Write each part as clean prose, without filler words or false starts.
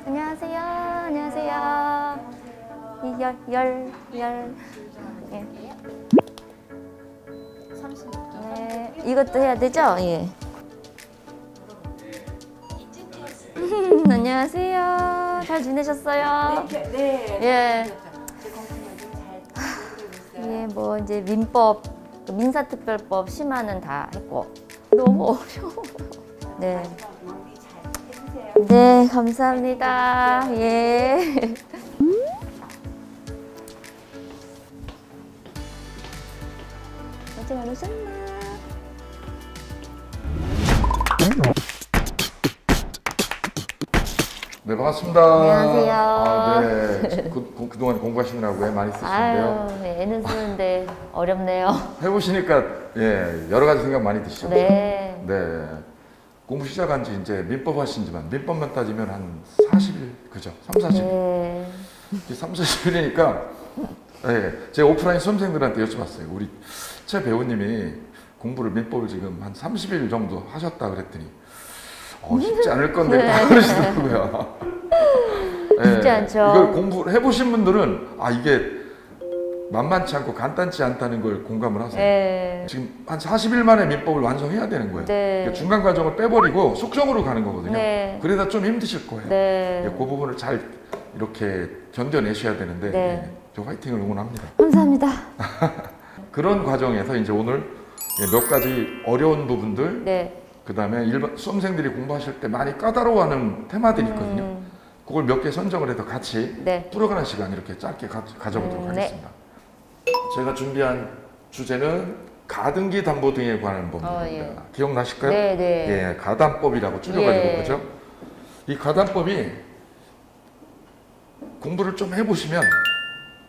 안녕하세요. 안녕하세요. 열. 예. 30분. 네. 이것도 해야 되죠? 예. 안녕하세요. 잘 지내셨어요? 네. 예. 예, 뭐 이제 민법, 민사특별법 심화는 다 했고 너무 어려워. 네. 네, 감사합니다. 예. 아직 안 오셨나? 네, 반갑습니다. 안녕하세요. 네. 그동안 공부하시느라고 애 많이 쓰시는데요. 아유, 애는 쓰는데 어렵네요. 해보시니까 예, 여러 가지 생각 많이 드시죠? 네. 네. 공부 시작한 지 이제 민법 하신지만 민법만 따지면 한 40일, 그죠? 3, 40일. 네. 3, 40일이니까 예, 제가 오프라인 수험생들한테 여쭤봤어요. 우리 최 배우님이 공부를 민법을 지금 한 30일 정도 하셨다 그랬더니 쉽지 않을 건데 다 그러시더라고요. 쉽지 않죠. 이걸 공부를 해보신 분들은 이게 만만치 않고 간단치 않다는 걸 공감을 하세요. 네. 지금 한 40일 만에 민법을 완성해야 되는 거예요. 네. 그러니까 중간 과정을 빼버리고 속성으로 가는 거거든요. 네. 그러다 좀 힘드실 거예요. 네. 그 부분을 잘 이렇게 견뎌내셔야 되는데 네. 저 화이팅을 응원합니다. 감사합니다. 그런 과정에서 이제 오늘 몇 가지 어려운 부분들, 네. 그 다음에 일반 수험생들이 공부하실 때 많이 까다로워하는 테마들이 있거든요. 그걸 몇 개 선정을 해서 같이 네. 풀어가는 시간 이렇게 짧게 가져보도록 네. 하겠습니다. 제가 준비한 주제는 가등기 담보 등에 관한 법입니다. 예. 기억나실까요? 네, 네. 예, 가담법이라고 줄여가지고 예. 그죠? 이 가담법이 공부를 좀 해보시면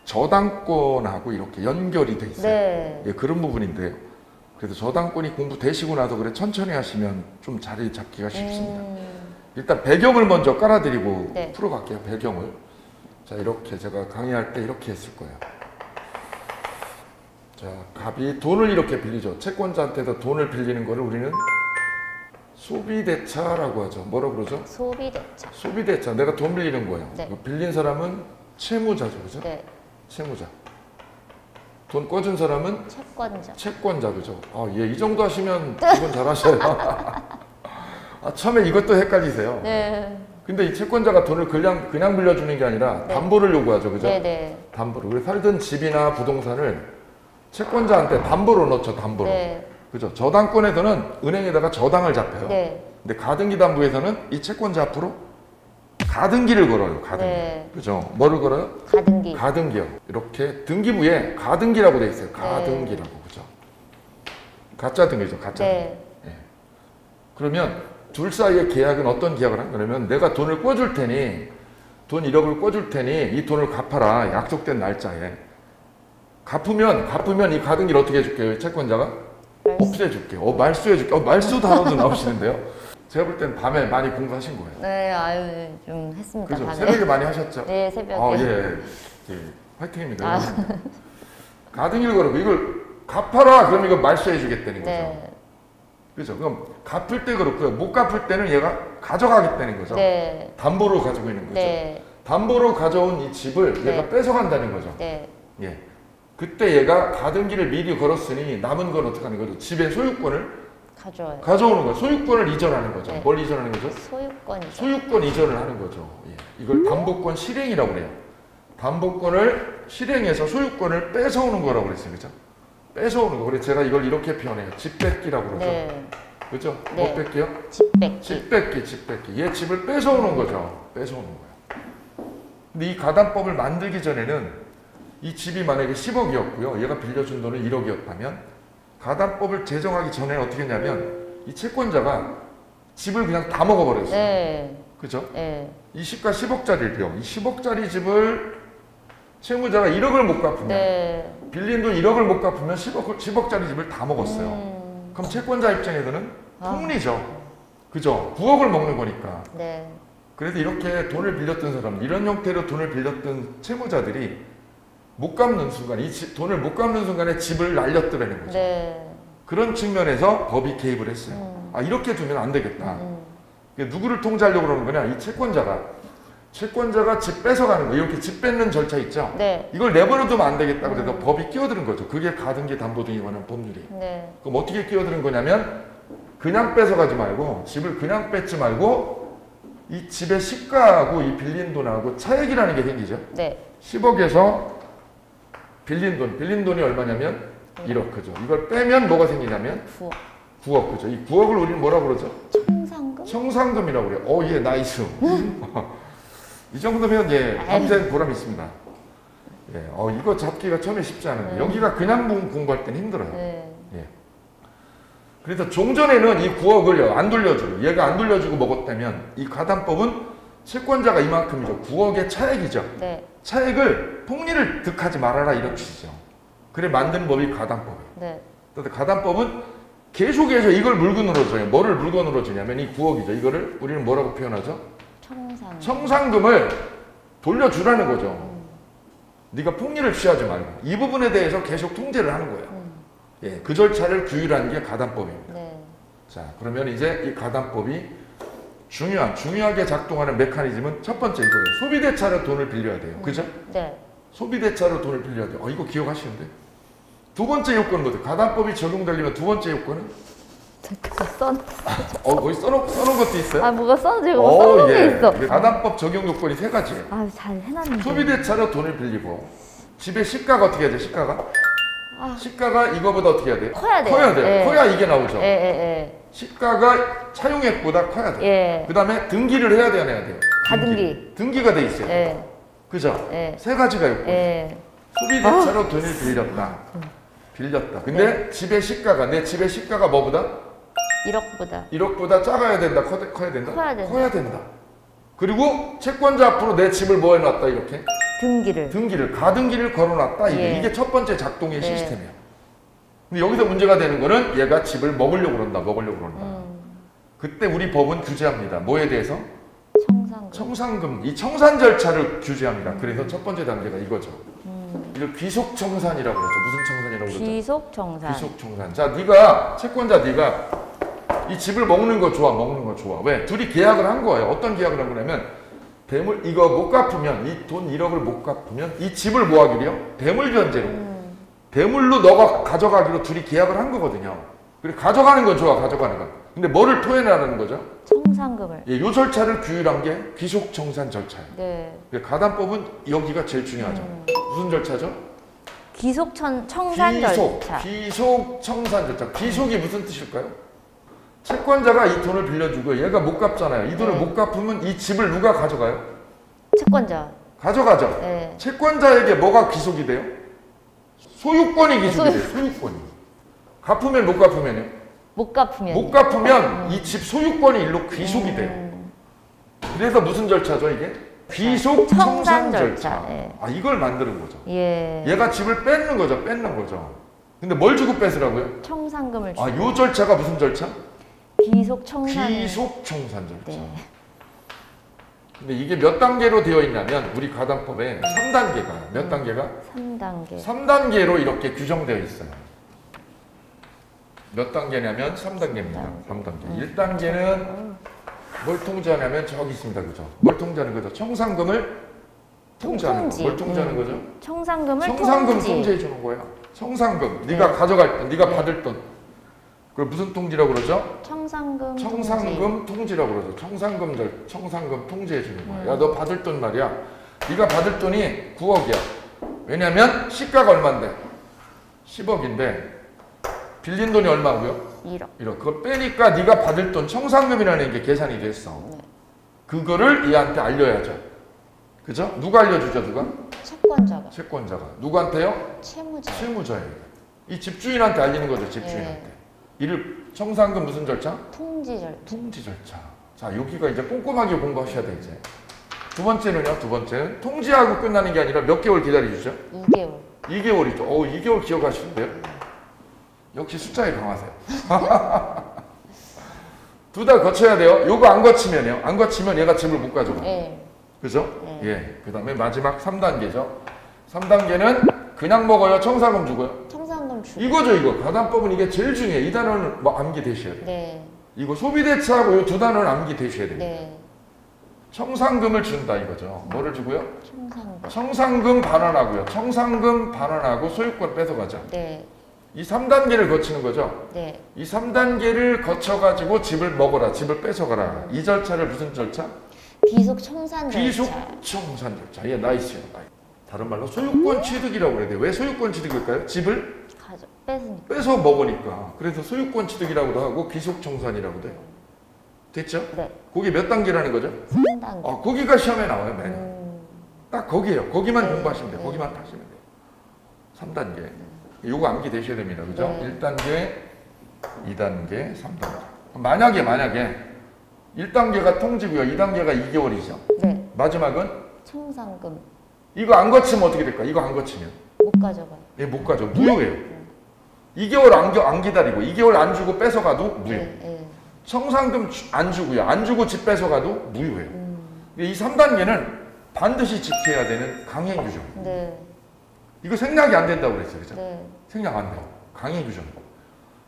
저당권하고 이렇게 연결이 돼 있어요. 네. 예, 그런 부분인데요. 그래서 저당권이 공부되시고 나서 그래 천천히 하시면 좀 자리 잡기가 쉽습니다. 일단 배경을 먼저 깔아드리고 네. 풀어갈게요. 배경을. 자, 이렇게 제가 강의할 때 이렇게 했을 거예요. 자, 갑이 돈을 이렇게 빌리죠. 채권자한테도 돈을 빌리는 거를 우리는 소비대차라고 하죠. 뭐라고 그러죠? 소비대차. 소비대차. 내가 돈 빌리는 거예요. 네. 빌린 사람은 채무자죠. 그죠? 네. 채무자. 돈 꿔준 사람은 채권자. 채권자. 그죠? 예, 이 정도 하시면 기본 잘하셔요. 처음에 이것도 헷갈리세요. 네. 근데 이 채권자가 돈을 그냥 빌려주는 게 아니라 네. 담보를 요구하죠. 그죠? 네네. 담보로. 그래서 살던 집이나 부동산을 채권자한테 담보로 넣죠. 담보로. 네. 그죠? 저당권에서는 은행에다가 저당을 잡혀요. 네. 근데 가등기 담보에서는 이 채권자 앞으로 가등기를 걸어요. 가등기. 네. 그죠? 뭐를 걸어요? 가등기. 가등기요. 이렇게 등기부에 가등기라고 돼 있어요. 가등기라고. 그죠? 가짜 등기죠. 가짜 등기. 네. 예. 그러면 둘 사이의 계약은 어떤 계약을 하냐? 그러면 내가 돈을 꿔줄 테니 돈 1억을 꿔줄 테니 이 돈을 갚아라. 약속된 날짜에. 갚으면 이 가등기를 어떻게 해줄게요? 채권자가? 없애줄게요. 말수해줄게요. 말수 단어도 나오시는데요. 제가 볼 땐 밤에 많이 공부하신 거예요. 네, 아유, 좀 했습니다. 그죠? 밤에. 새벽에 많이 하셨죠? 네, 새벽에. 예. 화이팅입니다. 가등기를 걸고 이걸 갚아라. 그럼 이거 말수해주겠다는 거죠. 네. 그죠? 그럼 갚을 때 그렇고요. 못 갚을 때는 얘가 가져가겠다는 거죠. 네. 담보로 가지고 있는 거죠. 네. 담보로 가져온 이 집을 네. 얘가 뺏어간다는 거죠. 네. 예. 그때 얘가 가등기를 미리 걸었으니 남은 건 어떻게 하는 거죠? 집의 소유권을 가져와요. 가져오는 거예요. 소유권을 이전하는 거죠. 네. 뭘 이전하는 거죠? 소유권이죠. 소유권 이전을 하는 거죠. 예. 이걸 담보권 실행이라고 그래요. 담보권을 실행해서 소유권을 뺏어오는 거라고 그랬어요. 그죠? 뺏어오는 거. 그래서 제가 이걸 이렇게 표현해요. 집 뺏기라고 그러죠. 네. 그죠? 네. 뭐 뺏기요? 집 뺏기. 집 뺏기. 얘 집을 뺏어오는 거죠. 뺏어오는 거예요. 근데 이 가담법을 만들기 전에는 이 집이 만약에 10억이었고요. 얘가 빌려준 돈은 1억이었다면 가담법을 제정하기 전에 어떻게 했냐면 이 채권자가 집을 그냥 다 먹어버렸어요. 네. 그죠? 네. 이 시가 10억짜리를요. 이 10억짜리 집을 채무자가 1억을 못 갚으면 네. 빌린 돈 1억을 못 갚으면 10억짜리 집을 다 먹었어요. 그럼 채권자 입장에서는 폭리죠. 그죠? 9억을 먹는 거니까. 네. 그래서 이렇게 돈을 빌렸던 사람, 이런 형태로 돈을 빌렸던 채무자들이 못 갚는 순간, 돈을 못 갚는 순간에 집을 날렸더라는 거죠. 네. 그런 측면에서 법이 개입을 했어요. 이렇게 두면 안 되겠다. 누구를 통제하려고 그러는 거냐? 이 채권자가 채권자가 집 뺏어가는 거, 이렇게 집 뺏는 절차 있죠? 네. 이걸 내버려두면 안 되겠다 그래서 법이 끼어드는 거죠. 그게 가등기 담보 등에 관한 법률이에요. 네. 그럼 어떻게 끼어드는 거냐면 그냥 뺏어가지 말고 집을 그냥 뺏지 말고 이 집의 시가하고 이 빌린 돈하고 차액이라는 게 생기죠. 네. 10억에서 빌린 돈이 얼마냐면 1억, 그죠? 이걸 빼면 뭐가 생기냐면 9억. 9억, 그죠? 이 9억을 우리는 뭐라고 그러죠? 청산금? 청산금이라고 그래요. 예, 나이스. 이 정도면 예, 밤샘 보람 있습니다. 예, 이거 잡기가 처음에 쉽지 않은데 여기가 그냥 공부할 땐 힘들어요. 네. 예. 그래서 종전에는 이 9억을 안 돌려주고 얘가 안 돌려주고 먹었다면 이 가담법은 채권자가 이만큼이죠. 9억의 차액이죠. 네. 차액을 폭리를 득하지 말아라 이런 취지죠. 그래 만든 법이 가담법이에요. 네. 근데 가담법은 계속해서 이걸 물건으로 줘요. 뭐를 물건으로 주냐면 이 9억이죠. 이거를 우리는 뭐라고 표현하죠? 청산금. 청산금을 돌려주라는 거죠. 네가 폭리를 취하지 말고 이 부분에 대해서 계속 통제를 하는 거예요. 예, 그 절차를 규율한 게 가담법입니다. 네. 자, 그러면 이제 이 가담법이 중요하게 작동하는 메커니즘은 첫 번째 이거예요. 소비대차로 돈을 빌려야 돼요. 그죠? 네. 소비대차로 돈을 빌려야 돼요. 이거 기억하시는데? 두 번째 요건은 뭐죠? 가담법이 적용되려면 두 번째 요건은? 써. 거기 써놓은 것도 있어요? 아 뭐가 써지고 써놓은 게 있어. 가담법 적용 요건이 세 가지예요. 아 잘 해놨는데. 소비대차로 돈을 빌리고 집의 시가가 어떻게 해야 돼? 시가가? 아. 시가가 이거보다 어떻게 해야 돼요? 커야 돼요. 커야 돼요. 예. 커야 이게 나오죠. 예. 시가가 차용액보다 커야 돼요. 예. 그 다음에 등기를 해야 돼요, 안 해야 돼요? 가등기. 등기가 돼 있어요. 예. 그죠? 예. 세 가지가 있고 예. 소비대차로 돈을 빌렸다. 빌렸다. 근데 집의 시가가 내 집의 시가가 뭐보다? 1억보다. 1억보다 작아야 된다. 커야 된다. 커야 된다. 그리고 채권자 앞으로 내 집을 뭐 해놨다 이렇게? 등기를. 가등기를 걸어놨다. 예. 이게 첫 번째 작동의 네. 시스템이에요. 근데 여기서 문제가 되는 거는 얘가 집을 먹으려고 그런다. 그때 우리 법은 규제합니다. 뭐에 대해서? 청산금. 이 청산 절차를 규제합니다. 그래서 첫 번째 단계가 이거죠. 이걸 귀속청산이라고 그러죠. 무슨 청산이라고 그러죠? 귀속청산. 자, 네가 채권자 네가 이 집을 먹는 거 좋아. 왜? 둘이 계약을 한 거예요. 어떤 계약을 한 거냐면 대물 이거 못 갚으면 이 돈 1억을 못 갚으면 이 집을 뭐 하기로요? 대물 변제로. 대물로 너가 가져가기로 둘이 계약을 한 거거든요. 그래 가져가는 건 좋아. 가져가는 건. 근데 뭐를 토해내라는 거죠? 청산금을. 예, 요 절차를 규율한 게 귀속청산 절차예요. 네. 가담법은 여기가 제일 중요하죠. 무슨 절차죠? 청산 절차. 귀속청산 절차. 귀속이 무슨 뜻일까요? 채권자가 이 돈을 빌려주고 얘가 못 갚잖아요. 이 돈을 네. 못 갚으면 이 집을 누가 가져가요? 채권자. 가져가죠. 네. 채권자에게 뭐가 귀속이 돼요? 소유권이 귀속이 돼요. 소유권이. 갚으면 못 갚으면요? 못 갚으면. 못 갚으면 이 집 소유권이 일로 귀속이 돼요. 그래서 무슨 절차죠 이게? 귀속 청산 절차. 네. 이걸 만드는 거죠. 예. 얘가 집을 뺏는 거죠. 근데 뭘 주고 뺏으라고요? 청산금을 주고. 요 절차가 무슨 절차? 귀속청산. 귀속청산 절차. 네. 근데 이게 몇 단계로 되어 있냐면 우리 가담법에 3단계가 몇 단계가? 3단계. 3단계로 이렇게 규정되어 있어요. 몇 단계냐면 3단계입니다. 3단계. 1단계는 뭘 통제하냐면 저기 있습니다. 그죠? 뭘 통제하는 거죠? 청산금을 통제하는 거. 뭘 통제하는 거죠? 청산금을 청산금 통제해 주는 거예요. 청산금. 네가 가져갈 돈, 네가 받을 돈. 그걸 무슨 통지라고 그러죠? 청산금 통지라고 그러죠. 청산금 통제해 주는 거야. 야, 너 받을 돈 말이야. 네가 받을 돈이 9억이야. 왜냐면 시가가 얼마인데? 10억인데 빌린 돈이 얼마고요? 1억. 그걸 빼니까 네가 받을 돈 청산금이라는 게 계산이 됐어. 네. 그거를 얘한테 알려야죠. 그죠? 누가 알려주죠? 누가? 채권자가. 누구한테요? 채무자에게. 이 집주인한테 알리는 거죠. 집주인한테. 네. 이를 청산금 무슨 절차? 통지 절차. 자, 여기가 이제 꼼꼼하게 공부하셔야 돼 이제. 두 번째는 통지하고 끝나는 게 아니라 몇 개월 기다려주죠? 2개월. 2개월이죠. 2개월 기억하시는데요? 역시 숫자에 강하세요. 두 달 거쳐야 돼요. 요거 안 거치면요. 안 거치면 얘가 집을 못 가져가. 네. 그죠? 예. 그 다음에 마지막 3단계죠. 3단계는 그냥 먹어요? 청산금 주고요? 청산금 주고. 이거죠, 이거. 가담법은 이게 제일 중요해요. 이 단어는 뭐 암기되셔야 돼요. 네. 이거 소비대차하고 이 두 단어는 암기되셔야 돼요. 네. 청산금을 준다 이거죠. 뭐를 주고요? 청산금. 청산금 반환하고요. 청산금 반환하고 소유권 뺏어가자. 네. 이 3단계를 거치는 거죠. 네. 이 3단계를 거쳐가지고 집을 먹어라, 집을 뺏어가라. 이 절차를 무슨 절차? 비속 청산 절차. 비속 청산 절차. 예, 나이스요. 다른 말로 소유권 취득이라고 그래야 돼요. 왜 소유권 취득일까요? 집을 뺏으니까. 뺏어 먹으니까. 그래서 소유권 취득이라고도 하고 비속 청산이라고도 해요. 됐죠? 네. 그게 몇 단계라는 거죠? 3단계. 거기가 시험에 나와요, 매년. 딱 거기에요. 거기만 네. 공부하시면 돼요. 네. 거기만 하시면 돼요. 3단계. 요거 암기 되셔야 됩니다. 그죠? 네. 1단계, 2단계, 3단계. 만약에 1단계가 통지고요. 2단계가 2개월이죠. 네. 마지막은 청산금. 이거 안 거치면 어떻게 될까? 이거 안 거치면 못 가져가요. 예, 못 가죠. 무효예요. 2개월 안 기다리고 2개월 안 주고 뺏어가도 무효. 네. 네. 청산금 안 주고요. 안 주고 집 뺏어가도 무효예요. 이 3단계는 반드시 지켜야 되는 강행 규정. 네. 이거 생략이 안 된다고 그랬어요. 그죠? 네. 생략 안 돼요. 강행 규정.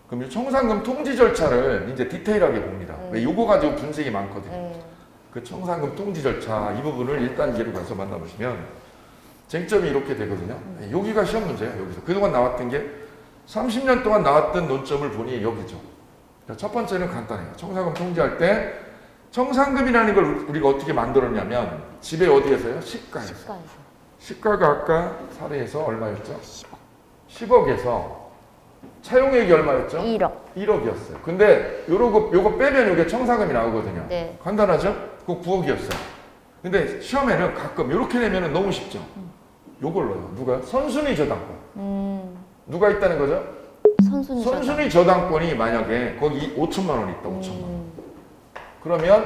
그럼 이 청산금 통지 절차를 이제 디테일하게 봅니다. 왜 요거 가지고 분석이 많거든요. 네. 그 청산금 통지 절차 이 부분을 1단계로 가서 만나보시면 쟁점이 이렇게 되거든요. 여기가 시험 문제예요. 여기서 그동안 나왔던 게 30년 동안 나왔던 논점을 보니 여기죠. 첫 번째는 간단해요. 청산금 통지할 때 청산금이라는 걸 우리가 어떻게 만들었냐면 집에 어디에서요? 시가에서. 시가가 아까 사례에서 얼마였죠? 10억에서 차용액이 얼마였죠? 1억. 1억이었어요. 근데 요거 빼면 이게 청산금이 나오거든요. 네. 간단하죠? 그거 9억이었어요. 근데 시험에는 가끔 이렇게 내면 너무 쉽죠? 요걸로요. 누가? 선순위 저당권. 누가 있다는 거죠? 선순위 저당권이 만약에 거기 5천만 원 있다. 5천만 원. 그러면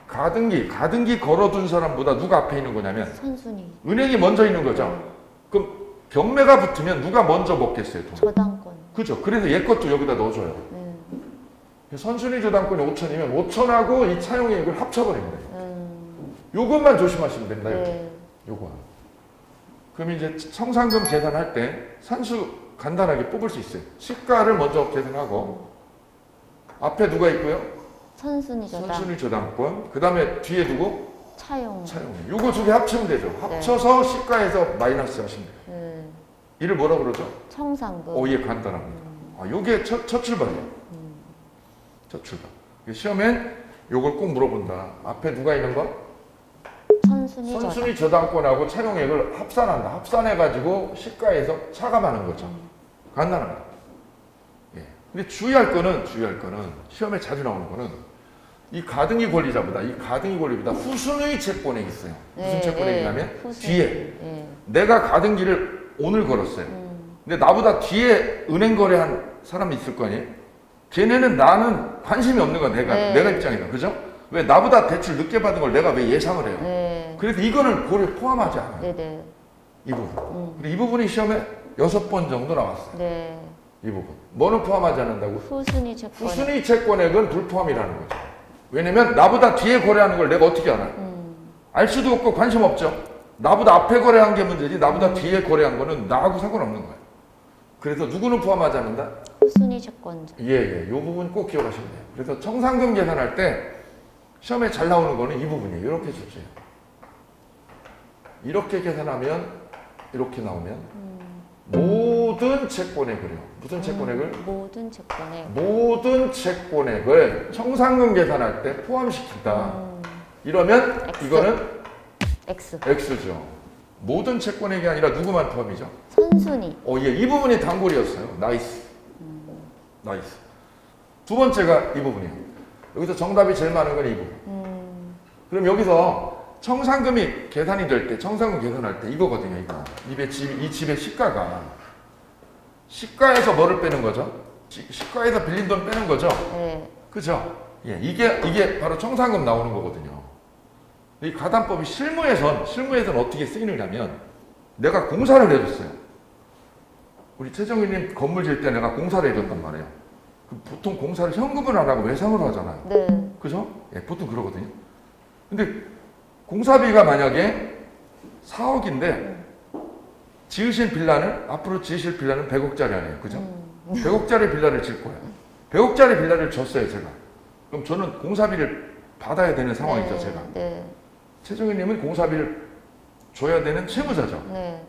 가등기 걸어둔 사람보다 누가 앞에 있는 거냐면 선순위. 은행이 먼저 있는 거죠. 그럼 경매가 붙으면 누가 먼저 먹겠어요? 돈. 저당권. 그죠? 그래서 얘 것도 여기다 넣어줘요. 선순위 저당권이 5천이면 5천하고 이 차용액을 합쳐버립니다. 요것만 조심하시면 됩니다. 네. 요거. 그럼 이제 청산금 계산할 때 산수 간단하게 뽑을 수 있어요. 시가를 먼저 계산하고 앞에 누가 있고요? 선순위 저당권. 그 다음에 뒤에 두고 차용. 요거 두 개 합치면 되죠. 합쳐서 시가에서 마이너스 하시면 돼요. 이를 뭐라 그러죠? 청산금. 예, 간단합니다. 요게 첫 출발이에요. 첫 출발. 시험엔 요걸 꼭 물어본다. 앞에 누가 있는 거? 선순위 저당권하고 차용액을 합산한다. 합산해가지고 시가에서 차감하는 거죠. 간단합니다. 예. 근데 주의할 거는 시험에 자주 나오는 거는 이 가등기 권리자보다 후순위 채권액이 있어요. 무슨 채권액이냐면 뒤에 내가 가등기를 오늘 걸었어요. 근데 나보다 뒤에 은행 거래한 사람이 있을 거 아니에요? 걔네는 나는 관심이 없는 거야. 내가 입장에서. 그죠? 왜 나보다 대출 늦게 받은 걸 내가 왜 예상을 해요? 그래서 이거는 고려 포함하지 않아요. 이 부분. 근데 이 부분이 시험에 6번 정도 나왔어요. 이 부분. 뭐는 포함하지 않는다고? 후순위 채권액은 불포함이라는 거죠. 왜냐면 나보다 뒤에 거래하는 걸 내가 어떻게 알아요? 알 수도 없고 관심 없죠. 나보다 앞에 거래한 게 문제지 나보다 뒤에 거래한 거는 나하고 상관없는 거예요. 그래서 누구는 포함하지 않는다? 후순위 채권자. 이 부분 꼭 기억하시면 돼요. 그래서 청산금 계산할 때 시험에 잘 나오는 거는 이 부분이에요. 이렇게 줄게요. 이렇게 계산하면 이렇게 나오면 모든 채권액을요. 무슨 채권액을? 모든 채권액을 청산금 계산할 때 포함시킨다. 이러면 X. 이거는 X. X죠. 모든 채권액이 아니라 누구만 포함이죠? 선순위. 이 부분이 단골이었어요. 나이스. 나이스. 두 번째가 이 부분이에요. 여기서 정답이 제일 많은 건 이 부분. 그럼 여기서 청산금이 계산이 될 때, 청산금 계산할 때 이거거든요. 이거. 이 집의 시가에서 뭐를 빼는 거죠? 시가에서 빌린 돈 빼는 거죠? 그죠? 이게 바로 청산금 나오는 거거든요. 이 가담법이 실무에서는 어떻게 쓰이느냐면 내가 공사를 해줬어요. 우리 최정희님 건물 지을 때 내가 공사를 해줬단 말이에요. 보통 공사를 현금을 안 하고 외상으로 하잖아요. 그죠? 보통 그러거든요. 근데 공사비가 만약에 4억인데 앞으로 지으실 빌라는 100억짜리 아니에요. 그죠? 100억짜리 빌라를 지을 거예요. 100억짜리 빌라를 줬어요, 제가. 그럼 저는 공사비를 받아야 되는 상황이죠, 네. 제가. 네. 최정희님은 공사비를 줘야 되는 채무자죠. 네.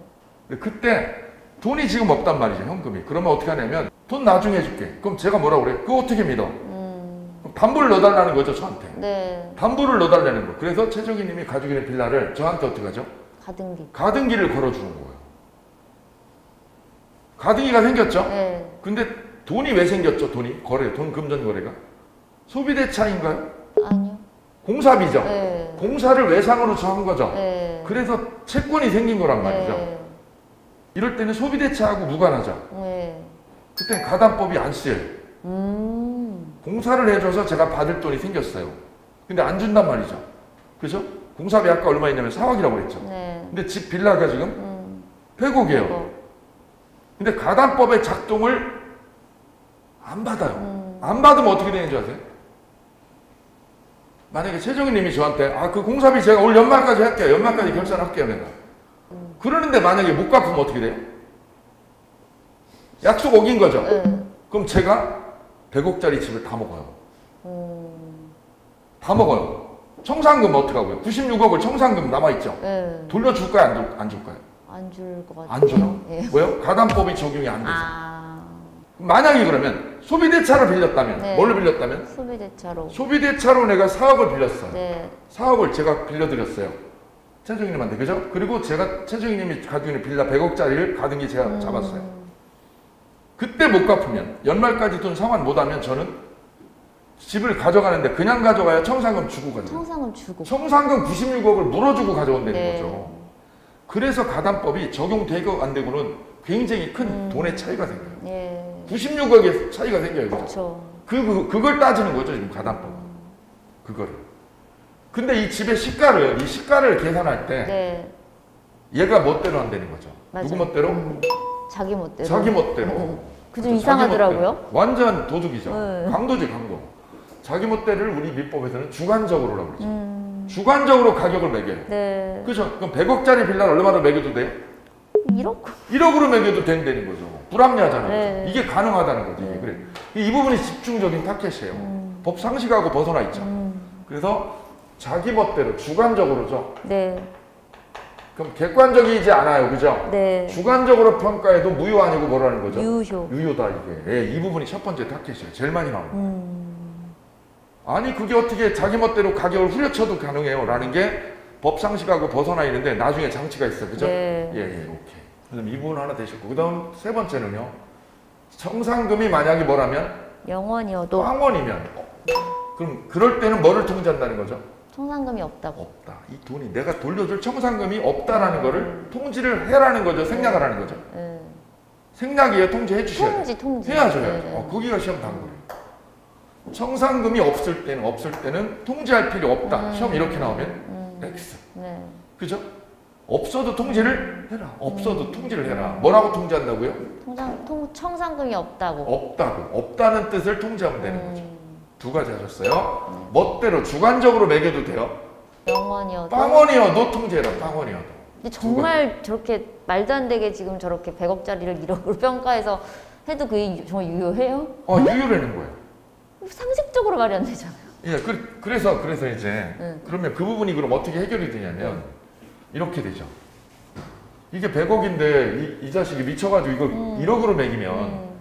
근데 그때 돈이 지금 없단 말이죠, 현금이. 그러면 어떻게 하냐면 돈 나중에 해줄게. 그럼 제가 뭐라고 그래요? 그거 어떻게 믿어? 그럼 담보를 넣어달라는 거죠, 저한테. 네. 담보를 넣어달라는 거. 그래서 최정희님이 가지고 있는 빌라를 저한테 어떻게 하죠? 가등기. 가등기를 걸어주는 거예요. 가등기가 생겼죠? 네. 근데 돈이 왜 생겼죠? 돈이? 돈 금전 거래가? 소비대차인가요? 아니요. 공사비죠? 네. 공사를 외상으로 정한 거죠? 네. 그래서 채권이 생긴 거란 말이죠. 네. 이럴 때는 소비대차하고 무관하죠. 네. 그때는 가담법이 안 쓰여요. 공사를 해줘서 제가 받을 돈이 생겼어요. 근데 안 준단 말이죠. 그죠? 공사비 아까 얼마 있냐면 4억이라고 그랬죠. 네. 근데 집 빌라가 지금 100억이에요. 이거. 근데 가담법의 작동을 안 받아요. 안 받으면 어떻게 되는 줄 아세요? 만약에 최정희님이 저한테 그 공사비 제가 올 연말까지 할게요. 연말까지 결산할게요. 내가. 그러는데 만약에 못 갚으면 어떻게 돼요? 약속 어긴 거죠. 네. 그럼 제가 100억짜리 집을 다 먹어요. 다 먹어요. 청산금 어떡하고요? 96억을 청산금 남아있죠? 네. 돌려줄까요? 안 줄까요? 안 줄 것 같아요. 안 줘요. 네. 왜요? 가담법이 적용이 안 돼서. 아. 만약에 그러면 소비대차를 빌렸다면, 네. 뭘로 빌렸다면? 소비대차로. 소비대차로 내가 4억을 빌렸어요. 네. 4억을 제가 빌려드렸어요. 최정희님한테, 그죠? 그리고 제가 최정희님이 가지고 있는 빌라 100억짜리를 가등기 제가 잡았어요. 그때 못 갚으면, 연말까지 돈 상환 못하면 저는 집을 가져가는데 그냥 가져가야 청산금 주고 가져가요. 청산금 주고. 청산금 96억을 물어주고 가져온다는 네. 거죠. 그래서 가담법이 적용되고 안 되고는 굉장히 큰 돈의 차이가 생겨요. 네. 96억의 차이가 생겨요. 그죠? 그렇죠. 그걸 따지는 거죠, 지금 가담법은. 그거를. 근데 이 집의 이 시가를 계산할 때 네. 얘가 멋대로 안 되는 거죠. 맞아요. 누구 멋대로? 자기 멋대로. 자기 멋대로. 그좀 자기 이상하더라고요. 멋대로. 완전 도둑이죠. 네. 강도지, 강도. 자기 멋대를 우리 민법에서는 주관적으로라고 그러죠. 주관적으로 가격을 매겨요. 네. 그렇죠? 그럼 100억짜리 빌라를 얼마로 매겨도 돼요? 1억? 1억으로 매겨도 된다는 거죠. 불합리하잖아요. 네. 이게 가능하다는 거죠. 이게. 그래. 이 부분이 집중적인 타켓이에요. 법 상식하고 벗어나 있죠. 그래서 자기 멋대로 주관적으로죠. 네. 그럼 객관적이지 않아요. 그죠? 네. 주관적으로 평가해도 무효 아니고 뭐라는 거죠? 유효. 유효다 이게. 예, 이 부분이 첫 번째 타켓이에요. 제일 많이 나옵니다. 아니 그게 어떻게 자기 멋대로 가격을 후려쳐도 가능해요. 라는 게 법 상식하고 벗어나 있는데 나중에 장치가 있어요. 그죠? 네. 예, 오케이. 그럼 이 부분 하나 되셨고 그 다음 세 번째는요. 청산금이 만약에 뭐라면? 영원이어도 빵원이면 그럼 그럴 때는 뭐를 통지한다는 거죠? 청산금이 없다고. 없다. 이 돈이 내가 돌려줄 청산금이 없다라는 거를 통지를 해라는 거죠. 생략하라는 거죠. 네. 생략이에요. 통지해 주셔야 돼요. 통지. 해야죠. 네. 거기가 시험 단거예요. 청산금이 없을 때는 통지할 필요 없다. 시험 이렇게 나오면 X. 네. 그죠? 없어도 통지를 해라. 없어도 통지를 해라. 뭐라고 통지한다고요? 청산금이 없다고. 없다고. 없다는 뜻을 통지하면 되는 거죠. 두 가지 하셨어요. 멋대로 주관적으로 매겨도 돼요. 영원이어도. 빵원이어도 통지해라. 빵원이어도. 근데 정말 저렇게 말도 안 되게 지금 저렇게 100억짜리를 1억으로 평가해서 해도 그게 정말 유효해요? 유효라는 거예요. 상식적으로 말이 안 되잖아요. 예, 그래서 이제 네. 그러면 그 부분이 그럼 어떻게 해결이 되냐면 이렇게 되죠. 이게 100억인데 이 자식이 미쳐가지고 이거 1억으로 매기면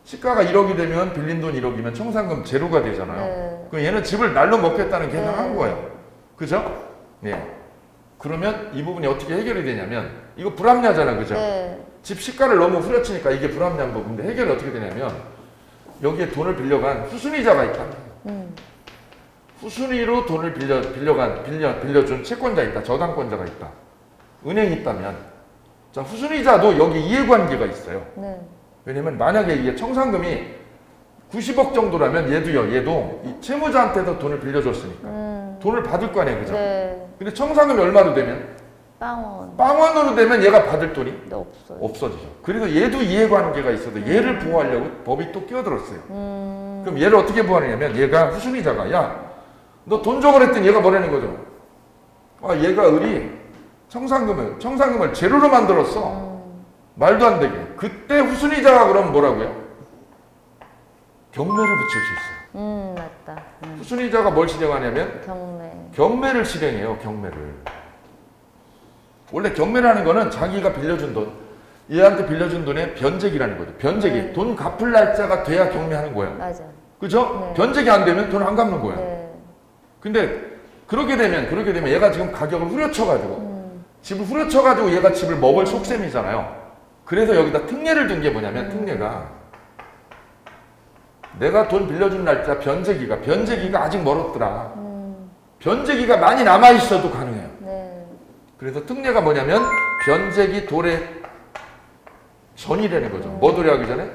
시가가 1억이 되면 빌린 돈 1억이면 청산금 제로가 되잖아요. 네. 그럼 얘는 집을 날로 먹겠다는 계산을 네. 한 거예요. 그죠? 예. 그러면 이 부분이 어떻게 해결이 되냐면 이거 불합리하잖아, 그죠? 네. 집 시가를 너무 후려치니까 이게 불합리한 부분인데 해결이 어떻게 되냐면 여기에 돈을 빌려간 후순위자가 있다. 후순위로 돈을 빌려준 채권자 있다. 저당권자가 있다. 은행이 있다면 자 후순위자도 여기 이해관계가 있어요. 네. 왜냐면 만약에 이게 청산금이 90억 정도라면 얘도 이 채무자한테도 돈을 빌려줬으니까 돈을 받을 거 아니에요. 그죠? 네. 근데 청산금이 얼마로 되면? 빵원. 빵원으로 되면 얘가 받을 돈이 네, 없어요. 없어지죠. 그래서 얘도 이해관계가 있어도 얘를 보호하려고 법이 또 끼어들었어요. 그럼 얘를 어떻게 보호하냐면 얘가 후순위자가 야 너 돈 줘 그랬더니 얘가 뭐라는 거죠? 얘가 청산금을 제로로 만들었어. 말도 안 되게. 그때 후순위자가 그럼 뭐라고요? 경매를 붙일 수 맞다. 후순위자가 뭘 실행하냐면 경매. 경매를 실행해요. 경매를. 원래 경매라는 거는 자기가 빌려준 돈, 얘한테 빌려준 돈의 변제기라는 거죠. 변제기. 네. 돈 갚을 날짜가 돼야 경매하는 거예요. 맞아. 그죠? 네. 변제기 안 되면 돈 안 갚는 거예요. 네. 근데 그렇게 되면 얘가 지금 가격을 후려쳐가지고 집을 후려쳐가지고 얘가 집을 먹을 속셈이잖아요. 그래서 여기다 특례를 둔 게 뭐냐면 특례가 내가 돈 빌려준 날짜 변제기가 아직 멀었더라. 변제기가 많이 남아있어도 가능해요. 네. 그래서 특례가 뭐냐면 변제기 도래 전이라는 거죠. 뭐 도래하기 전에?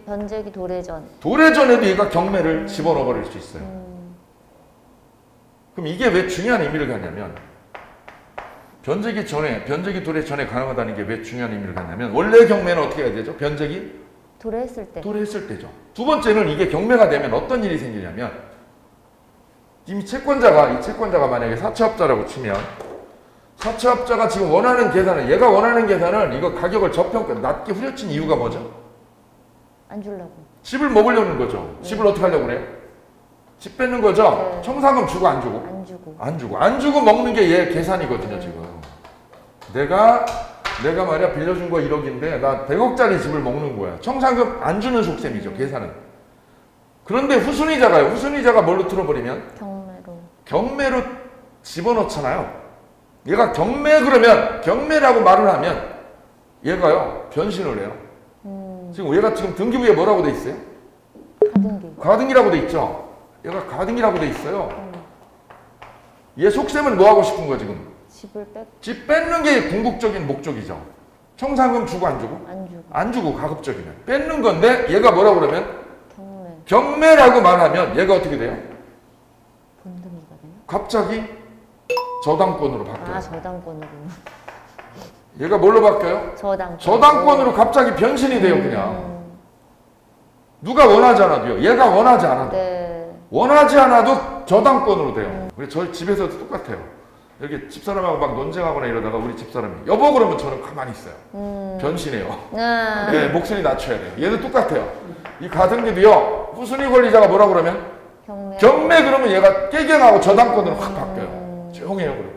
변제기 도래전. 도래전에도 얘가 경매를 집어넣어 버릴 수 있어요. 그럼 이게 왜 중요한 의미를 갖냐면 변제기 도래 전에 가능하다는 게 왜 중요한 의미를 갖냐면 원래 경매는 어떻게 해야 되죠? 변제기? 도래했을 때. 도래했을 때죠. 두 번째는 이게 경매가 되면 어떤 일이 생기냐면 이 채권자가 만약에 사채업자라고 치면 사채업자가 지금 원하는 계산은 얘가 원하는 계산은 이거 가격을 저평가 낮게 후려친 이유가 뭐죠? 안 주려고. 집을 먹으려는 거죠. 집을 어떻게 하려고 그래요? 집 뺏는 거죠. 네. 청산금 주고 안 주고? 안 주고. 안 주고 먹는 게 얘 계산이거든요. 지금 내가 말이야 빌려준 거 1억인데 나 100억짜리 집을 먹는 거야. 청산금 안 주는 속셈이죠. 계산은. 그런데 후순위자가 뭘로 틀어버리면 경매로 집어넣잖아요. 얘가 경매라고 말을 하면 얘가요 변신을 해요. 지금 얘가 지금 등기부에 뭐라고 돼 있어요? 가등기라고 돼 있죠. 얘가 가등기라고 돼 있어요. 얘 속셈은 뭐 하고 싶은 거야 지금? 집 뺏는 게 궁극적인 목적이죠. 청산금 주고 안 주고? 안 주고 가급적이면 뺏는 건데 얘가 뭐라고 그러면? 경매라고 말하면 얘가 어떻게 돼요? 본등기가 돼요? 갑자기 저당권으로 바뀌어요. 저당권으로. 얘가 뭘로 바뀌어요? 저당권으로 갑자기 변신이 돼요. 그냥 누가 원하지 않아도요. 얘가 원하지 않아도 네. 원하지 않아도 저당권으로 돼요. 우리 저희 집에서도 똑같아요. 이렇게 집사람하고 막 논쟁하거나 이러다가 우리 집사람이 여보 그러면 저는 가만히 있어요. 변신해요. 네, 목소리 낮춰야 돼요. 얘도 똑같아요. 이 가등기도요. 후순위 권리자가 뭐라고 그러면 경매 그러면 얘가 깨갱하고 저당권으로 확 바뀌어요. 조용해요. 그리고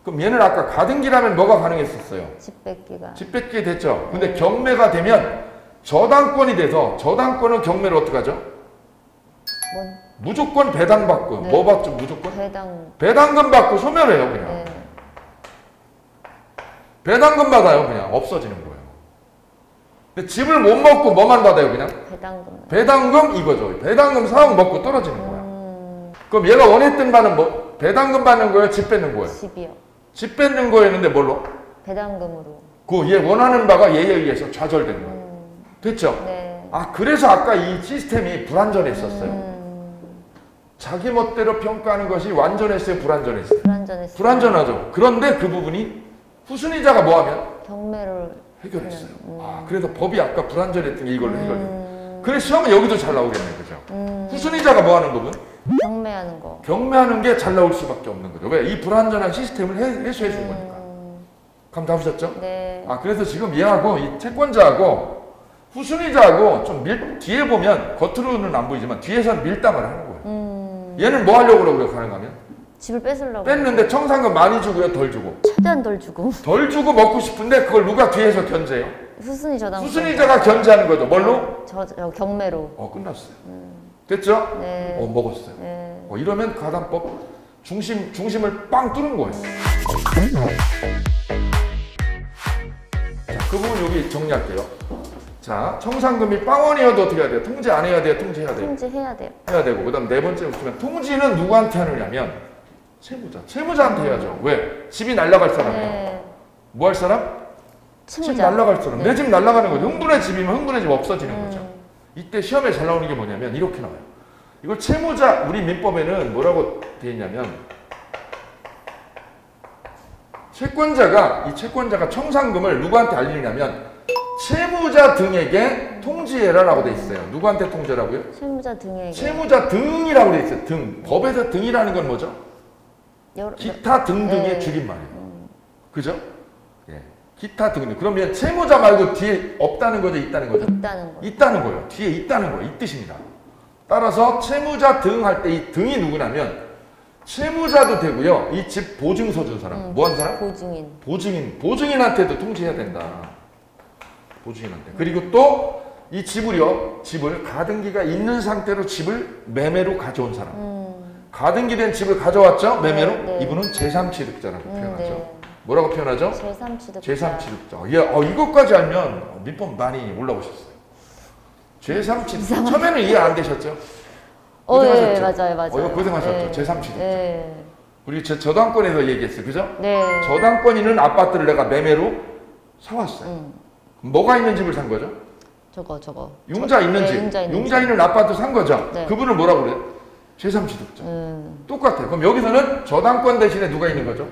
그럼 얘는 아까 가등기라면 뭐가 가능했었어요? 집 뺏기 됐죠. 근데 경매가 되면 저당권이 돼서 저당권은 경매를 어떻게 하죠? 무조건 배당받고 네. 뭐 받죠? 무조건? 배당금 받고 소멸해요. 그냥. 네. 배당금 받아요. 그냥 없어지는 거예요. 근데 집을 못 먹고 뭐만 받아요? 그냥? 배당금 이거죠. 배당금 사억 먹고 떨어지는 거야. 그럼 얘가 원했던 바는 뭐? 배당금 받는 거예요? 집 뺏는 거예요? 집이요. 집 뺏는 거였는데 뭘로? 배당금으로. 얘 원하는 바가 얘에 의해서 좌절된 거예요. 됐죠? 네. 그래서 아까 이 시스템이 불완전했었어요. 자기 멋대로 평가하는 것이 완전했어요? 불완전했어요? 불완전하죠. 그런데 그 부분이 후순위자가 뭐하면? 경매를 해결했어요. 그래서 법이 아까 불완전했던 게 이걸로 해결돼요. 그래서 시험은 여기도 잘 나오겠네요. 그죠? 후순위자가 뭐하는 부분? 경매하는 거. 경매하는 게 잘 나올 수밖에 없는 거죠. 왜? 이 불완전한 시스템을 해소해 준 거니까. 감 잡으셨죠? 네. 그래서 지금 얘하고 이 채권자하고 후순위자하고 좀 뒤에 보면 겉으로는 안 보이지만 뒤에서는 밀당을 하는 거예요. 얘는 뭐 하려고 그러고요, 가능하면? 집을 뺏으려고. 뺐는데 청산금 많이 주고요, 덜 주고? 최대한 덜 주고. 덜 주고 먹고 싶은데 그걸 누가 뒤에서 견제해요? 후순위자가 견제하는 거죠. 뭘로? 경매로. 끝났어요. 됐죠? 네. 먹었어요. 네. 이러면 가담법 중심을 빵 뚫은 거예요. 자, 그 부분 여기 정리할게요. 자, 청산금이 빵원이어도 어떻게 해야 돼요? 통지 안 해야 돼요? 통지해야 돼요? 통지해야 돼요. 해야 되고, 그 다음 네 번째 보시면 통지는 누구한테 하느냐면 채무자한테 해야죠. 왜? 집이 날아갈 사람이요. 네. 뭐 할 사람? 집 날아갈 사람. 내 집 날아가는 거죠. 흥분의 집이면 흥분의 집 없어지는 거죠. 이때 시험에 잘 나오는 게 뭐냐면 이렇게 나와요. 이걸 채무자, 우리 민법에는 뭐라고 되어 있냐면 채권자가 청산금을 누구한테 알리냐면 채무자 등에게 통지해라라고 돼 있어요. 누구한테 통지라고요? 채무자 등에게. 채무자 등이라고 돼 있어요. 등. 법에서 등이라는 건 뭐죠? 기타 등등의 네. 줄임말이에요. 그죠? 예. 기타 등등. 그러면 채무자 말고 뒤에 없다는 거죠? 있다는 거죠? 있다는 거. 있다는 거예요. 뒤에 있다는 거예요. 이 뜻입니다. 따라서 채무자 등 할 때 이 등이 누구냐면 채무자도 되고요. 이 집 보증서 준 사람. 뭐 한 사람? 보증인. 보증인한테도 통지해야 된다. 보증인한테. 그리고 또 이 집을 가등기가 있는 상태로 집을 매매로 가져온 사람. 가등기 된 집을 가져왔죠? 매매로? 네. 이분은 제3취득자라고 표현하죠. 네. 뭐라고 표현하죠? 제3취득자. 제3취득자. 예, 이것까지 알면 민법 많이 올라오셨어요. 제3취득자. 처음에는 이해 안 되셨죠? 네, 고생하셨죠? 맞아요. 이거 고생하셨죠? 네. 제3취득자. 네. 우리 저당권에서 얘기했어요. 그죠? 네. 저당권 있는 아파트를 내가 매매로 사왔어요. 그럼 뭐가 있는 집을 산 거죠? 저거. 융자 있는 네, 집. 융자 있는 집. 아파트 산 거죠? 네. 그분을 뭐라고 그래요? 제3취득자. 똑같아요. 그럼 여기서는 저당권 대신에 누가 있는 거죠?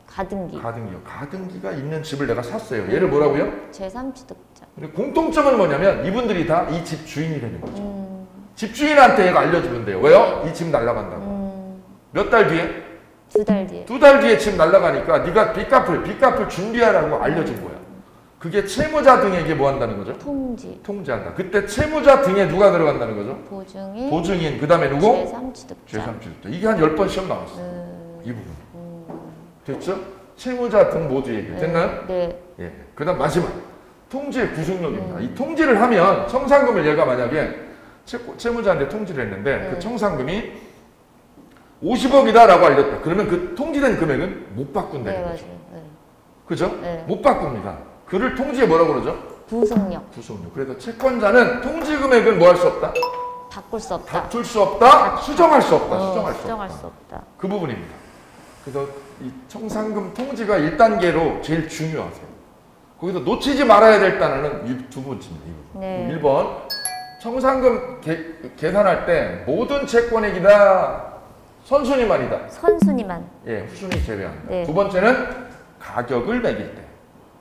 가등기. 가등기요. 가등기가 있는 집을 내가 샀어요. 얘를 뭐라고요? 제3취득자. 근데 공통점은 뭐냐면 이분들이 다 이 집 주인이 되는 거죠. 집주인한테 얘가 알려주면 돼요. 왜요? 이 집 날라간다고. 몇 달 뒤에? 2달 뒤에. 2달 뒤에 집 날라가니까 네가 빚갚을 준비하라고 알려준 거야. 그게 채무자 등에게 뭐 한다는 거죠? 통지한다. 그때 채무자 등에 누가 들어간다는 거죠? 보증인. 그 다음에 누구? 제3취득자. 이게 한 10번 시험 나왔어요. 이 부분. 됐죠? 채무자 등 모두 얘기. 됐나요? 네. 예. 그 다음 마지막. 통지의 구속력입니다. 이 통지를 하면 청산금을 얘가 만약에 채무자한테 통지를 했는데 그 청산금이 50억이다 라고 알렸다. 그러면 그 통지된 금액은 못 바꾼다는 거죠. 네. 그죠? 네. 못 바꿉니다. 그를 통지에 뭐라고 그러죠? 구속력. 그래서 채권자는 통지 금액을 뭐 할 수 없다? 바꿀 수 없다. 다툴 수 없다? 수정할 수 없다. 수정할 수 없다. 그 부분입니다. 그래서 이 청산금 통지가 1단계로 제일 중요하세요. 거기서 놓치지 말아야 될 단어는 이 두 번째입니다. 네. 1번 청산금 계산할 때 모든 채권액이다. 선순위만이다. 예, 후순위 제외한다. 네. 두 번째는 가격을 매길 때.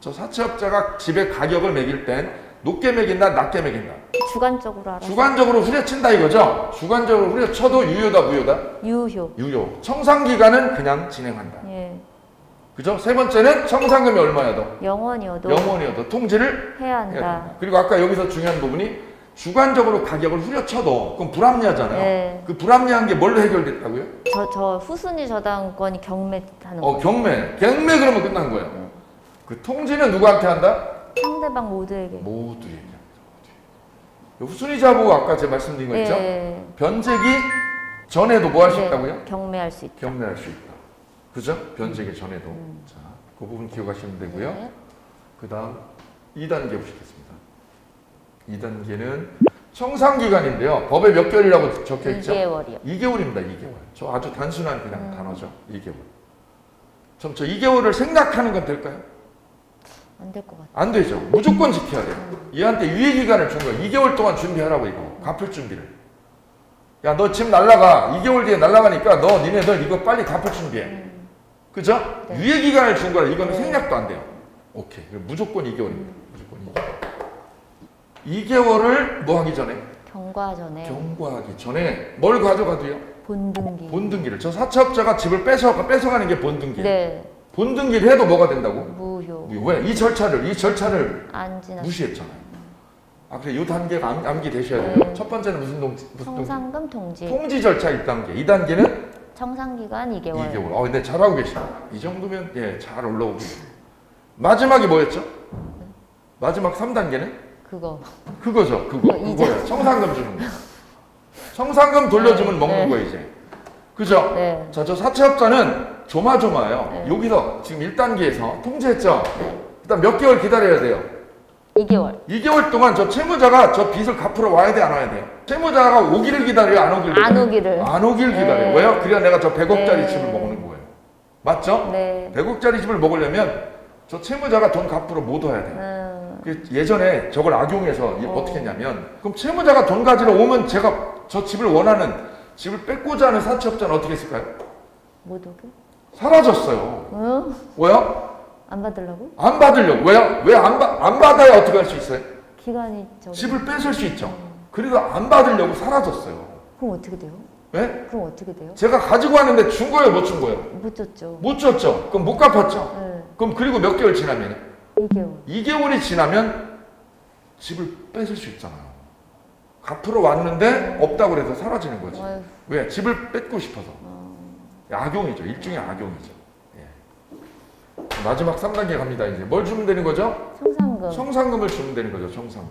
저 사채업자가 집의 가격을 매길 땐 높게 매긴다, 낮게 매긴다. 주관적으로 알아서. 주관적으로 후려친다 이거죠. 주관적으로 후려쳐도 유효다, 무효다? 유효. 청산기간은 그냥 진행한다. 예. 그죠? 세 번째는 청산금이 얼마여도? 영원이어도 통지를 해야 한다. 그리고 아까 여기서 중요한 부분이 주관적으로 가격을 후려쳐도 그럼 불합리하잖아요. 네. 그 불합리한 게 뭘로 해결됐다고요? 저 후순위 저당권이 경매하는 거. 경매 그러면 끝난 거예요. 그 통지는 누구한테 한다? 상대방 모두에게. 모두에게. 후순위 자부 아까 제가 말씀드린 거 있죠? 변제기 전에도 뭐 할 수 있다고요? 경매할 수 있다. 그죠? 변제기 전에도. 자, 그 부분 기억하시면 되고요. 네. 그 다음 2단계 보시겠습니다. 2단계는 청산기간인데요. 법에 몇 개월이라고 적혀있죠? 2개월이요. 2개월입니다. 2개월. 저 아주 단순한 그냥 단어죠. 2개월. 저 2개월을 생각하는 건 될까요? 안 될 것 같아요. 안 되죠. 무조건 지켜야 돼요. 얘한테 유예기간을 준 거예요. 2개월 동안 준비하라고 이거. 갚을 준비를. 야, 너 집 날라가. 2개월 뒤에 날라가니까 니네들 이거 빨리 갚을 준비해. 그죠? 네. 유예기간을 준 거라 이거는 생략도 안 돼요. 오케이. 무조건 2개월입니다. 무조건 2개월. 2개월을 뭐 하기 전에? 경과하기 전에 뭘 가져가도요? 본등기를. 저 사채업자가 집을 뺏어가는 게 본등기예요. 네. 본등기를 해도 뭐가 된다고? 무효. 왜? 이 절차를 안 지났어요. 무시했잖아요. 그래 이 단계가 암기되셔야 돼요. 첫 번째는 무슨 청산금 통지. 통지 절차 1단계. 2단계는 청산기간 2개월. 근데 잘하고 계십니다. 이 정도면 잘 올라오고. 마지막이 뭐였죠? 마지막 3단계는? 그거죠. 그거예요. 청산금 주는 거. 청산금 돌려주면 먹는 거예요, 이제. 그죠? 네. 자, 저 사채업자는 조마조마해요. 여기서 지금 1단계에서 통지했죠? 일단 몇 개월 기다려야 돼요? 2개월. 2개월 동안 저 채무자가 저 빚을 갚으러 와야 돼, 안 와야 돼요? 채무자가 오기를 기다려요, 안 오기를 기다려요? 안 오기를 기다려요. 왜요? 그래야 내가 저 100억짜리 집을 먹는 거예요. 맞죠? 네. 100억짜리 집을 먹으려면 저 채무자가 돈 갚으러 못 와야 돼요. 예전에 저걸 악용해서 어떻게 했냐면 그럼 채무자가 돈 가지러 오면 제가 저 집을 원하는 집을 뺏고자 하는 사채업자는 어떻게 했을까요? 못 오게? 사라졌어요. 왜요? 안 받으려고? 안 받으려고. 왜요? 왜 안 받아야 어떻게 할 수 있어요? 기간이 집을 뺏을 수 있죠. 그래서 안 받으려고 사라졌어요. 그럼 어떻게 돼요? 네? 그럼 어떻게 돼요? 제가 가지고 왔는데 준 거예요, 못 준 거예요? 못 줬죠. 못 줬죠. 그럼 못 갚았죠. 네. 그럼 그리고 몇 개월 지나면? 2개월. 2개월이 지나면 집을 뺏을 수 있잖아요. 갚으러 왔는데 없다고 그래서 사라지는 거지. 어휴. 왜? 집을 뺏고 싶어서. 악용이죠. 일종의 악용이죠. 예. 마지막 3단계 갑니다. 이제 뭘 주면 되는 거죠? 청산금. 청산금을 주면 되는 거죠. 청산금.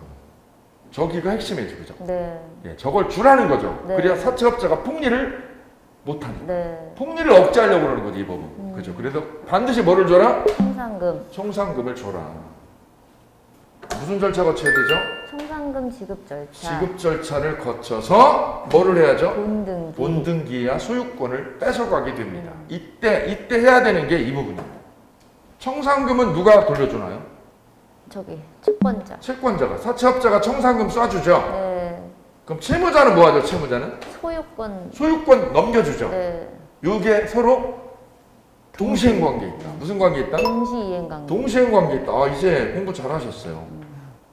저기가 핵심이죠. 그죠? 네. 예, 저걸 주라는 거죠. 네. 그래야 사채업자가 폭리를 못하니까. 네. 폭리를 억제하려고 그러는 거지, 이 법은. 그죠? 그래서 반드시 뭐를 줘라? 청산금. 청산금을 줘라. 무슨 절차 거쳐야 되죠? 청산금 지급 절차. 지급 절차를 거쳐서 뭐를 해야죠? 본등기. 본등기와 소유권을 뺏어가게 됩니다. 이때 해야 되는 게 이 부분입니다. 청산금은 누가 돌려주나요? 저기 채권자. 채권자가, 사채업자가 청산금 쏴주죠. 네. 그럼 채무자는 뭐 하죠? 채무자는? 소유권. 소유권 넘겨주죠. 네. 이게 서로 동시행 관계 있다. 무슨 관계 있다? 동시이행 관계. 동시행 관계 있다. 아, 이제 공부 잘하셨어요.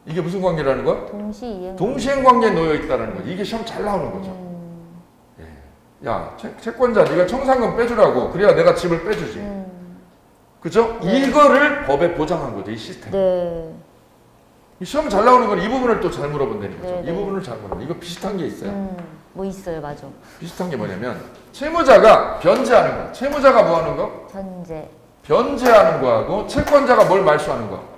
이게 무슨 관계라는 거야? 동시이행. 동시행 관계에 놓여 있다는 거지. 이게 시험 잘 나오는 거죠. 예. 야, 채권자 네가 청산금 빼주라고. 그래야 내가 집을 빼주지. 그죠? 네. 이거를 법에 보장한 거죠. 이 시스템. 네. 이 시험 잘 나오는 건 이 부분을 또 잘 물어본다는 거죠. 네, 이 네. 부분을 잘 물어본. 이거 비슷한 게 있어요. 뭐 있어요, 맞아. 비슷한 게 뭐냐면 채무자가 변제하는 거. 채무자가 뭐 하는 거? 변제. 변제하는 거하고 채권자가 뭘 말소하는 거?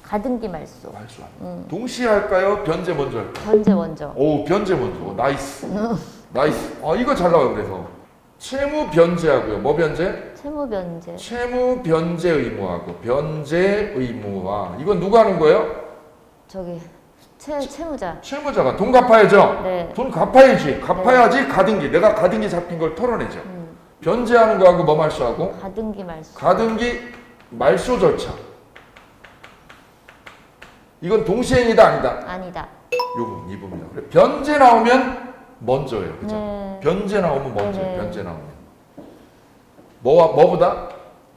가등기 말소. 말소하는 거. 동시에 할까요? 변제 먼저 할까요? 변제 먼저. 오, 변제 먼저. 오, 나이스. 나이스. 이거 잘 나와요. 그래서 채무 변제하고요. 뭐 변제? 채무 변제. 채무 변제 의무하고 변제 의무화. 이건 누가 하는 거예요? 저기 채무자. 채무자가 돈 갚아야죠. 네. 돈 갚아야지. 갚아야지 가등기. 내가 가등기 잡힌 걸 털어내죠. 변제하는 거하고 뭐 말소하고? 가등기 말소. 가등기 말소 절차. 이건 동시행이다 아니다? 아니다. 이 부분이요. 그래, 변제 나오면 먼저예요. 그죠? 네. 변제 나오면 먼저예요. 네네. 변제 나오면. 뭐보다?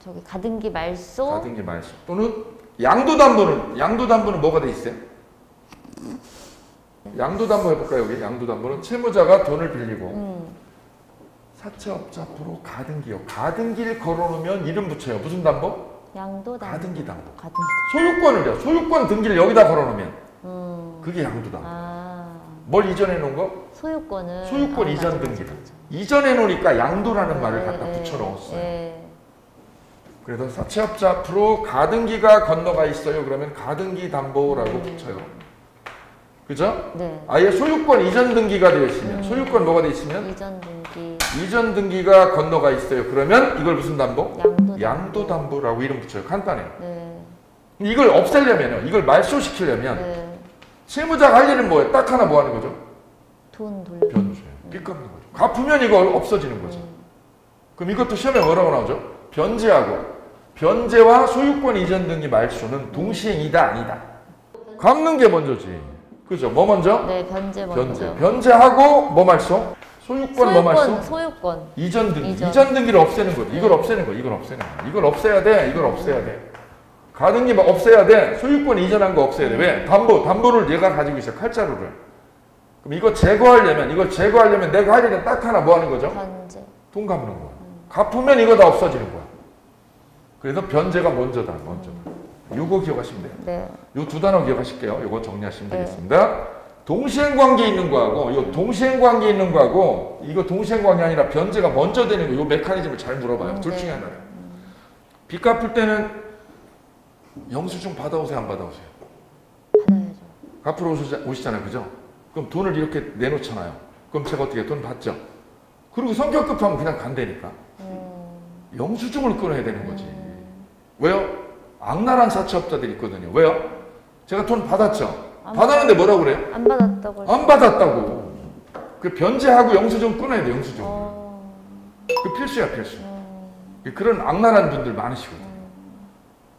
저기 가등기 말소. 가등기 말소. 또는 양도담보는 뭐가 돼 있어요? 양도담보 해볼까요? 여기 양도담보는 채무자가 돈을 빌리고 사채업자 앞으로 가등기요. 가등기를 걸어놓으면 이름 붙여요. 무슨 담보? 양도담보. 가등기 담보. 가등기. 소유권을요. 소유권 등기를 여기다 걸어놓으면 그게 양도담보. 뭘 이전해 놓은 거? 소유권을. 소유권 이전 등기다. 이전해 놓으니까 양도라는 말을 갖다 붙여 넣었어요. 그래서 사채업자 앞으로 가등기가 건너가 있어요. 그러면 가등기 담보라고 붙여요. 그죠? 네. 아예 소유권 이전 등기가 되어 있으면 소유권 뭐가 되어 있으면 이전 등기. 이전 등기가 건너가 있어요. 그러면 이걸 무슨 담보? 양도담보. 양도담보라고 이름 붙여요. 간단해요. 네. 이걸 없애려면요. 이걸 말소시키려면 네. 채무자가 할 일은 뭐예요? 딱 하나 뭐 하는 거죠? 돈 돌려. 변제예요. 빚 갚는 거죠. 갚으면 이거 없어지는 거죠. 그럼 이것도 시험에 뭐라고 나오죠? 변제와 소유권 이전 등기 말소는 동시행이다 아니다. 갚는 게 먼저지. 그죠? 뭐 먼저? 네, 변제 먼저. 변제하고 뭐 말소? 소유권 뭐 말소? 소유권. 이전 등기. 이전. 이전 등기를 없애는 거죠. 이걸 없애는 거. 이걸 없애는 거. 이걸 없애야 돼. 이걸 없애야 돼. 가등기 막 없애야 돼. 소유권 이전한 거 없애야 돼. 왜? 담보를 얘가 가지고 있어. 칼자루를. 그럼 이거 제거하려면 내가 할 일은 딱 하나 뭐 하는 거죠? 변제. 돈 갚는 거야. 갚으면 이거 다 없어지는 거야. 그래서 변제가 먼저다. 요거 기억하시면 돼요. 네. 요 두 단어 기억하실게요. 요거 정리하시면 네. 되겠습니다. 동시행 관계 있는 거하고 요 동시행 관계 있는 거하고 이거 동시행 관계 아니라 변제가 먼저 되는 거 요 메커니즘을 잘 물어봐요. 둘 중에 하나예요. 빚 갚을 때는 영수증 받아오세요, 안 받아오세요? 받아야죠. 갚으러 오시잖아요. 그죠? 그럼 돈을 이렇게 내놓잖아요. 그럼 제가 어떻게 돈 받죠? 그리고 성격 급하면 그냥 간다니까. 영수증을 끊어야 되는 거지. 왜요? 악랄한 사채업자들이 있거든요. 왜요? 제가 돈 받았죠? 받았는데 뭐라고 그래요? 안 받았다고. 안 받았다고. 그 변제하고 영수증 끊어야 돼, 영수증. 그 필수야, 필수. 그런 악랄한 분들 많으시거든요.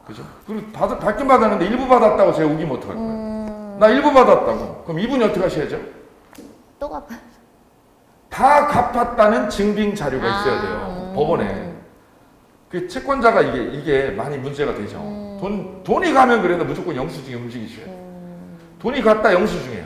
그죠? 그리고 받긴 받았는데 일부 받았다고 제가 우기면 어떡할 거예요? 나 일부 받았다고. 그럼 이분이 어떻게 하셔야죠? 또 갚아. 다 갚았다는 증빙 자료가 있어야 돼요. 법원에. 그 채권자가 이게 많이 문제가 되죠. 돈이 가면 그래도 무조건 영수증이 움직이셔야 돼요. 돈이 갔다 영수증이에요.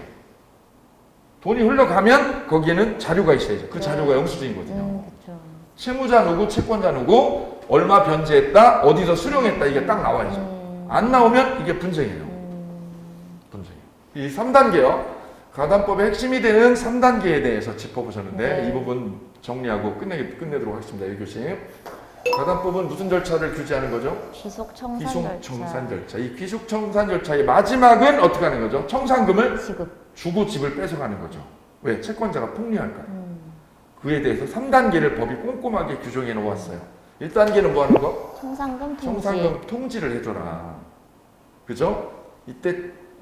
돈이 흘러가면 거기에는 자료가 있어야죠. 그 자료가 영수증이거든요. 그렇죠. 채무자 누구, 채권자 누구, 얼마 변제했다, 어디서 수령했다 이게 딱 나와야죠. 안 나오면 이게 분쟁이에요. 분쟁. 이 3단계요. 가담법의 핵심이 되는 3단계에 대해서 짚어보셨는데 네. 이 부분 정리하고 끝내도록 하겠습니다. 1교시. 가담법은 무슨 절차를 규제하는 거죠? 귀속청산 절차. 이 귀속청산 절차의 마지막은 어떻게 하는 거죠? 청산금을 지급. 주고 집을 뺏어가는 거죠. 왜? 채권자가 폭리할까요? 그에 대해서 3단계를 법이 꼼꼼하게 규정해 놓았어요. 1단계는 뭐 하는 거? 청산금 통지. 청산금 통지를 해줘라. 그죠? 이때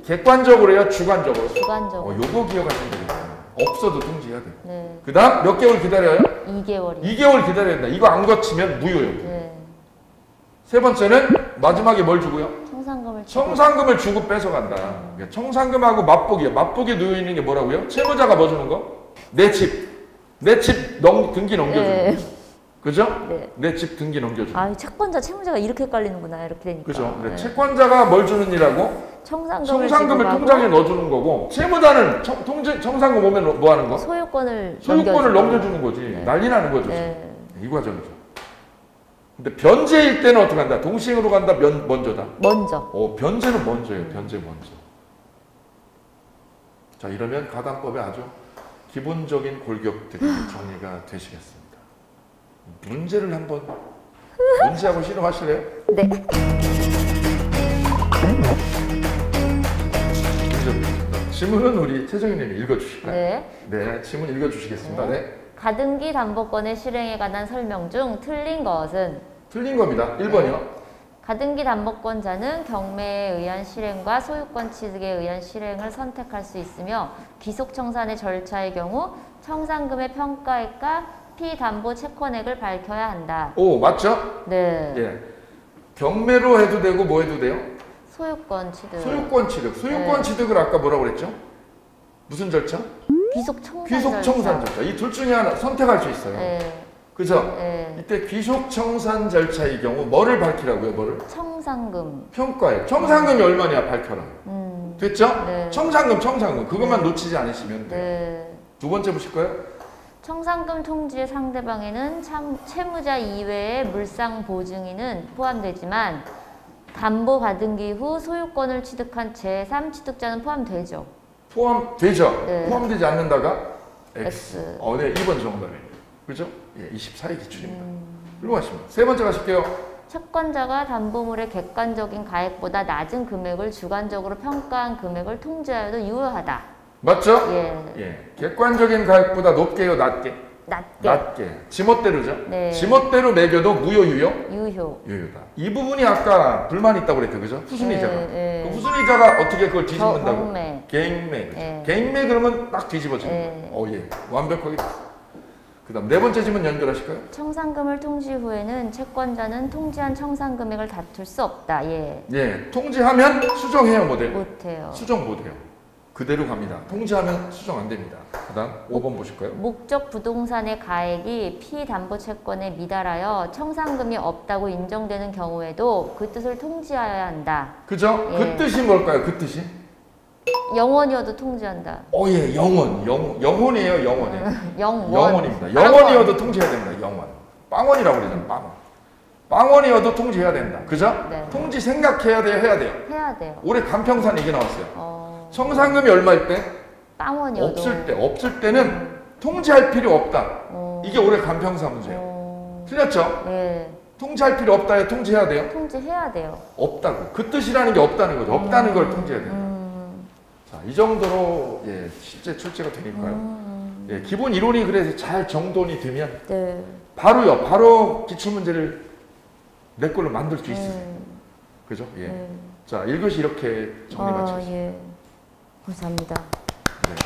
객관적으로요, 주관적으로? 주관적으로. 요거 기억하시면 되겠다. 없어도 통지해야 돼. 네. 그 다음 몇 개월 기다려요? 2개월이요. 2개월 기다려야 된다. 이거 안 거치면 무효예요. 네. 세 번째는 마지막에 뭘 주고요? 청산금을 주고. 청산금을 주고 뺏어간다. 그러니까 청산금하고 맛보기요. 맛보기에 놓여 있는 게 뭐라고요? 채무자가 뭐 주는 거? 내 집 등기 넘겨주는 네. 거. 그죠? 네. 내 집 등기 넘겨주는 거. 아, 채권자, 채무자가 이렇게 헷갈리는구나. 이렇게 되니까. 그죠? 네. 채권자가 뭘 주는 일하고? 청산금을 청산금을 지급하고 통장에 넣어주는 거고, 채무자는 청산금 오면 뭐 하는 거? 소유권을 넘겨주는 거지. 네. 난리 나는 거죠. 네. 이 과정이죠. 근데 변제일 때는 어떻게 한다? 동시행으로 간다? 먼저다? 먼저. 변제는 먼저예요. 변제 먼저. 자, 이러면 가담법의 아주 기본적인 골격들이 정리가 되시겠습니다. 문제를 한번 문제하고 실험하실래요? 네. 지문은 우리 최정희님이 읽어주실까요? 네. 네, 지문 읽어주시겠습니다. 네. 가등기 담보권의 실행에 관한 설명 중 틀린 것은 틀린 겁니다. 1번이요. 가등기 담보권자는 경매에 의한 실행과 소유권 취득에 의한 실행을 선택할 수 있으며 귀속청산의 절차의 경우 청산금의 평가액과 피담보 채권액을 밝혀야 한다. 오, 맞죠? 네. 예. 경매로 해도 되고 뭐 해도 돼요? 소유권 취득. 소유권 취득. 소유권 네. 취득을 아까 뭐라고 그랬죠? 무슨 절차? 귀속청산 절차. 이 둘 중에 하나 선택할 수 있어요. 네. 그죠? 네. 이때 귀속청산 절차의 경우 뭐를 밝히라고요? 뭐를? 청산금. 평가액. 청산금이 얼마냐 밝혀라. 됐죠? 네. 청산금. 그것만 놓치지 않으시면 돼요. 네. 두 번째 보실까요? 청산금 통지의 상대방에는 채무자 이외의 물상 보증인은 포함되지만 담보 받은 후 소유권을 취득한 제3취득자는 포함되죠. 포함되죠? 네. 포함되지 않는다가 X. 네, 2번 정답이에요. 그죠? 예, 24의 기준입니다. 훌륭하십니다. 세 번째 가실게요. 채권자가 담보물의 객관적인 가액보다 낮은 금액을 주관적으로 평가한 금액을 통지하여도 유효하다. 맞죠? 예. 객관적인 가액보다 높게요, 낮게? 낮게. 지멋대로죠? 네. 지멋대로 매겨도 무효, 유효? 유효다. 이 부분이 아까 불만이 있다고 그랬죠, 그죠? 후순위자가. 예. 그 후순위자가 어떻게 그걸 뒤집는다고? 경매. 갱매. 그죠? 예. 갱매 그러면 딱 뒤집어지는 예. 거예요. 예. 완벽하게. 그 다음 네 번째 질문 연결하실까요? 청산금을 통지 후에는 채권자는 통지한 청산 금액을 다툴 수 없다. 예. 예. 통지하면 수정해요, 못해요? 못해요. 수정 못해요. 그대로 갑니다. 통지하면 수정 안 됩니다. 그 다음 5번 보실까요? 목적 부동산의 가액이 피담보 채권에 미달하여 청산금이 없다고 인정되는 경우에도 그 뜻을 통지하여야 한다. 그죠? 예. 그 뜻이 뭘까요? 그 뜻이? 영원이어도 통지한다. 예, 영혼이에요, 영혼이에요. 영원입니다. 영원이어도 통지해야 됩니다, 영원. 빵원이라고 그러잖아요, 빵원. 빵원이어도 통지해야 된다. 그죠? 네. 통지 생각해야 돼요, 해야 돼요? 해야 돼요. 올해 간평산 얘기 나왔어요. 청산금이 얼마일 때? 빵원이어도. 없을 때는 통지할 필요 없다. 이게 올해 간평산 문제예요. 틀렸죠? 예. 통지할 필요 없다에 통지해야 돼요? 통지해야 돼요. 없다고. 그 뜻이라는 게 없다는 거죠. 없다는 걸 통지해야 돼요. 자, 이 정도로 예, 실제 출제가 되니까요. 예, 기본 이론이 그래서 잘 정돈이 되면 네. 바로 기출문제를 내 걸로 만들 수 있어요. 그죠? 예. 자, 1교시 이렇게 정리 마쳤습니다. 예. 감사합니다. 네.